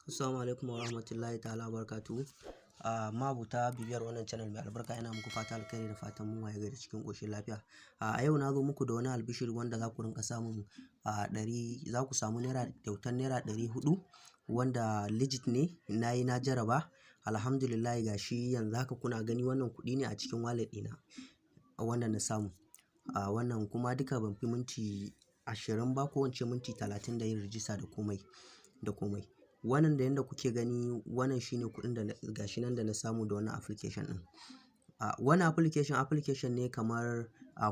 Assalamu alaikum wa rahmatullahi ta'ala wa barakatuhu. Mabuta bibiyar wannan channel mai albarka, ina muku fata alkhairi da fatan mun waye gari cikin ƙoshin lafiya. A yau na zo muku da wani albishir wanda za ku rinka samun za ku samu kyautar naira 400 wanda legit ne. Na jaraba, alhamdulillah gashi yanzu haka kuna gani wannan kuɗi ne a cikin wallet ɗina wanda na samu. Wannan kuma duka ban fi minti 20 ba ko wance minti 30 da yin rijista da komai. Wannan da yanda kuke gani, wannan shine kuɗin da gashi nan da na samu da wannan application ɗin. Wannan application ne kamar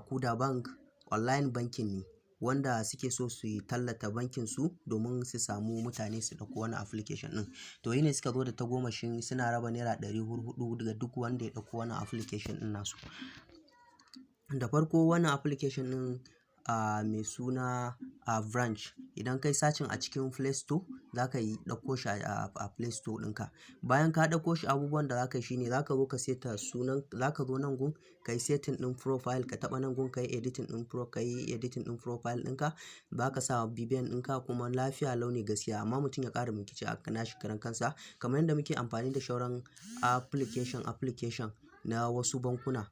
Kuda Bank, online banking ne wanda suke so su yi tallata bankin su domin su samu mutane su ɗauko wannan application ɗin. To yi ne suka zo da tagomashin suna raba naira 400 daga duk wanda ya ɗauko wannan application ɗin nasu. Da farko wannan application ɗin mai suna Branch, idan kai sacin a cikin Play Store za ka yi ɗauko shi a Play Store ɗinka. Bayan ka ɗauko shi, abubuwan da za ka yi shine za ka zo ka seta sunan, za ka zo nan gun ka yi setting ɗin profile, ka taɓa nan gun ka yi editing ɗin profile ɗinka. Za ka sa BVN ɗinka kuma lafiya launi gaskiya, amma mutum ya ƙara bincike a nashi karan kansa kamar yadda muke amfani da shauran application na wasu bankuna.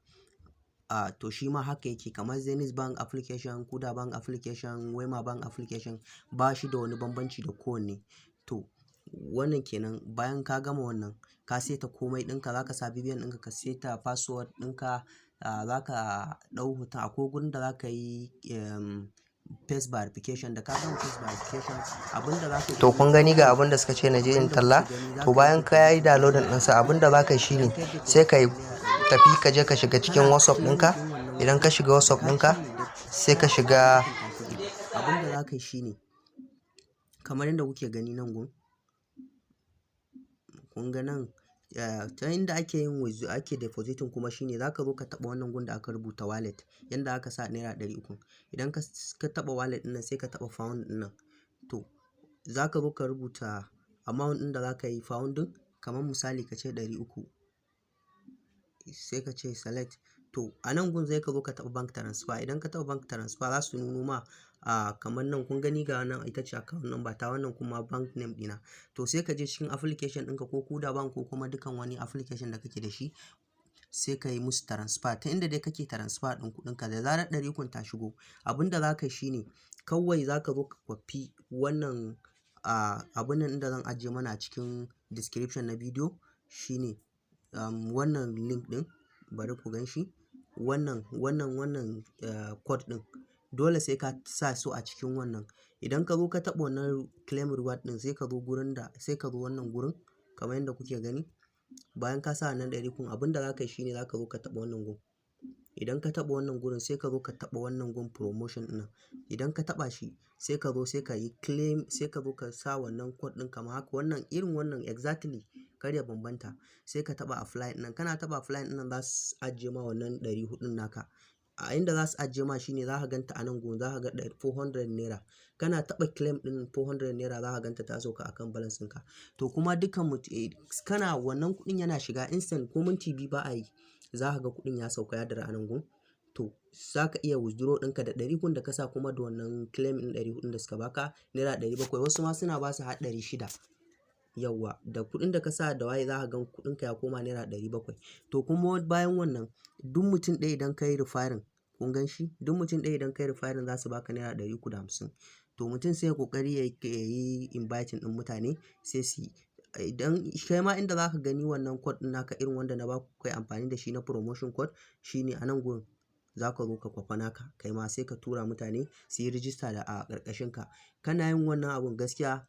To shi ma haka yake, kamar Zenith Bank application, Kuda Bank application, Wema Bank application, ba shi da wani bambanci da kowanne. To wannan kenan. Bayan ka gama wannan, ka seta komai ɗinka, za ka sa BVN ɗinka, ka seta password ɗinka, za ka ɗau hoton. Akwai gurin da za ka yi face verification. Da ka gama face verification, abinda za ka yi, to kun gani ga abin da suka ce na je in talla. To bayan ka yi downloading ɗinsa, abin da za ka yi shine sai ka tafi ka je ka shiga cikin WhatsApp ɗinka. Idan ka shiga WhatsApp ɗinka sai ka shiga, abin da za ka yi shine kamar yadda kuke gani nan gun, kun ga nan ta inda ake depositing kuma shine za ka zo ka taɓa wannan gun da aka rubuta wallet, yanda aka sa naira 300. Idan ka taɓa wallet ɗin nan sai ka taɓa found ɗin nan. To za ka zo ka rubuta amount ɗin da za ka yi founding, kamar misali ka ce 300, sai ka ce select. To a nan gun zai ka zo ka taɓa bank transfer. Idan ka taɓa bank transfer za su nuno ma kamar nan kun gani ga nan ita ce account number ta, wannan kuma bank name ɗina. To sai ka je cikin application ɗinka ko Kuda Bank ko kuma dukan wani application da kake da shi, sai ka yi musu transfer ta inda dai kake transfer ɗin kuɗinka. Da zarar 100 ta shigo, abin da za ka yi shine kawai za ka zo ka kwafi wannan abun nan da zan ajiye mana a cikin description na bidiyo, shine wannan link ɗin, bari ku gan shi. Wannan code ɗin dole sai ka sa su a cikin wannan. Idan ka zo ka taɓa wannan claim reward ɗin, sai ka zo wannan gurin kamar yadda kuke gani. Bayan ka sa wannan 100, abin da za ka yi shine za ka zo ka taɓa wannan gun. Idan ka taɓa wannan gurin sai ka zo ka taɓa wannan gun promotion ɗin. Idan ka taɓa shi sai ka zo sai ka yi claim, sai ka zo ka sa wannan code ɗin kamar haka, wannan irin wannan exactly, kar ya bambanta. Sai ka taɓa apply ɗin nan. Kana taɓa apply ɗin nan za su ajiye ma wannan 400 naka. A inda za su ajiye ma shine za ka ganta a nan gun, za ka ga 400 naira. Kana taɓa claim ɗin 400 naira za ka ganta ta sauka akan balance ɗinka. To kuma kana wannan kuɗin yana shiga instant, ko minti 2 ba a yi, za ka ga kuɗin ya sauka ya dira a nan gun. To za ka iya withdraw ɗinka da 100 da ka sa, kuma da wannan claim ɗin 400 da suka baka naira 700. Wasu ma suna ba su har 600. Yawwa, da kuɗin da ka sa da waye za ka gan kuɗinka ya koma naira 700. To kuma bayan wannan, duk mutum ɗaya idan ka yi referring, kun gan shi, duk mutum ɗaya idan ka yi referring za su baka naira 350. To mutum sai ya ƙoƙari ya yi inviting ɗin mutane sai su yi. Idan kai ma inda za ka gani wannan code ɗin naka irin wanda na ba ku kai amfani da shi na promotion code, shine a nan gurin za ka zo ka kwafa naka kai ma sai ka tura mutane su yi rijista a ƙarƙashin ka. Kana yin wannan abun gaskiya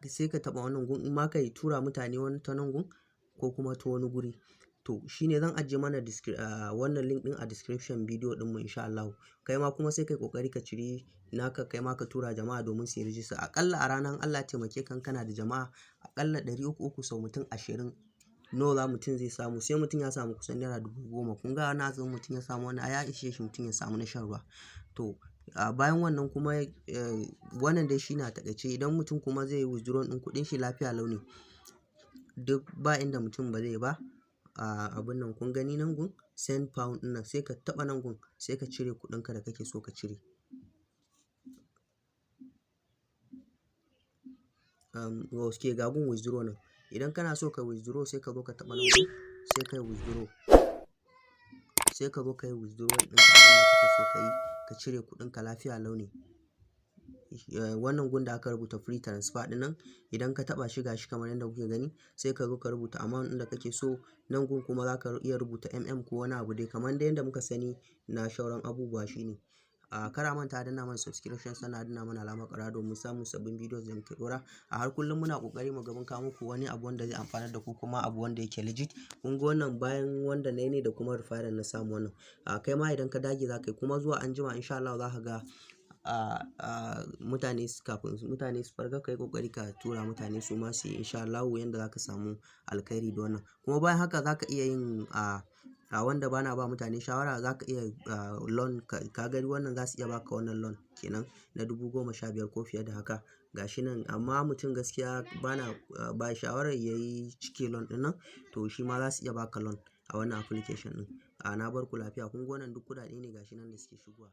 sai ka taɓa wannan gun, in ma ka yi tura mutane wani ta nan gun ko kuma ta wani guri. To shine zan ajiye mana wannan link ɗin a description bidiyo ɗinmu insha Allah. Kai ma kuma sai kai ƙoƙari ka ciri naka kai ma ka tura jama'a domin su yi rijista. Aƙalla a ranar Allah taimake kan kana da jama'a aƙalla 300 sau mutum 20, nawa mutum zai samu? Sai mutum ya samu kusan naira 10,000. Kun ga na zama mutum ya samu wannan ya ishe shi mutum ya samu na shan ruwa. To bayan wannan kuma wannan dai shine a taƙaice. Idan mutum kuma zai yi withdraw ɗin kuɗin shi lafiya launi, duk ba inda mutum ba zai ba. Abun nan kun gani nan gun send pound ɗin nan, sai ka taɓa nan gun sai ka cire kuɗinka da kake so ka cire. ke ga gun withdraw nan. Idan kana so ka withdraw sai ka zo ka taɓa nan gun, sai ka yi withdraw. Sai ka zo ka yi withdraw ɗinka abin da kake so ka yi, ka cire kuɗinka lafiya lau ne. Wannan gun da aka rubuta free transfer ɗin nan, idan ka taɓa shi gashi kamar yadda kuke gani, sai ka zo ka rubuta amount ɗin da kake so. Nan gun kuma za ka iya rubuta ko wani abu dai kamar dai yadda muka sani na shauran abubuwa shine. Kar a manta danna mana subscription sannan a danna mana alamar ƙara domin samun sabbin videos da muke ɗora. A har kullum muna ƙoƙari mu ga mun kawo muku wani abu wanda zai amfanar da ku kuma abu wanda yake legit. Kun ga wannan bayan wanda na yi ne da kuma referral na samu wannan. Kai ma idan ka dage za ka yi, kuma zuwa anjima insha Allah za ka ga mutane kafin mutane su farga ka yi ƙoƙari ka tura mutane su ma su yi insha Allah yanda za ka samu alkhairi da wannan. Kuma bayan haka za ka iya yin wanda bana ba mutane shawara, za ka iya loan. Ka gani wannan za su iya baka wannan loan kenan na 15,000 ko fiye da haka gashi nan. Amma mutum gaskiya bana ba shawarar yayi cike loan ɗin nan, to shi ma za su iya baka loan a wannan application ɗin. Na bar ku lafiya. Kun ga wannan duk kuɗaɗe ne gashi nan da suke shigowa.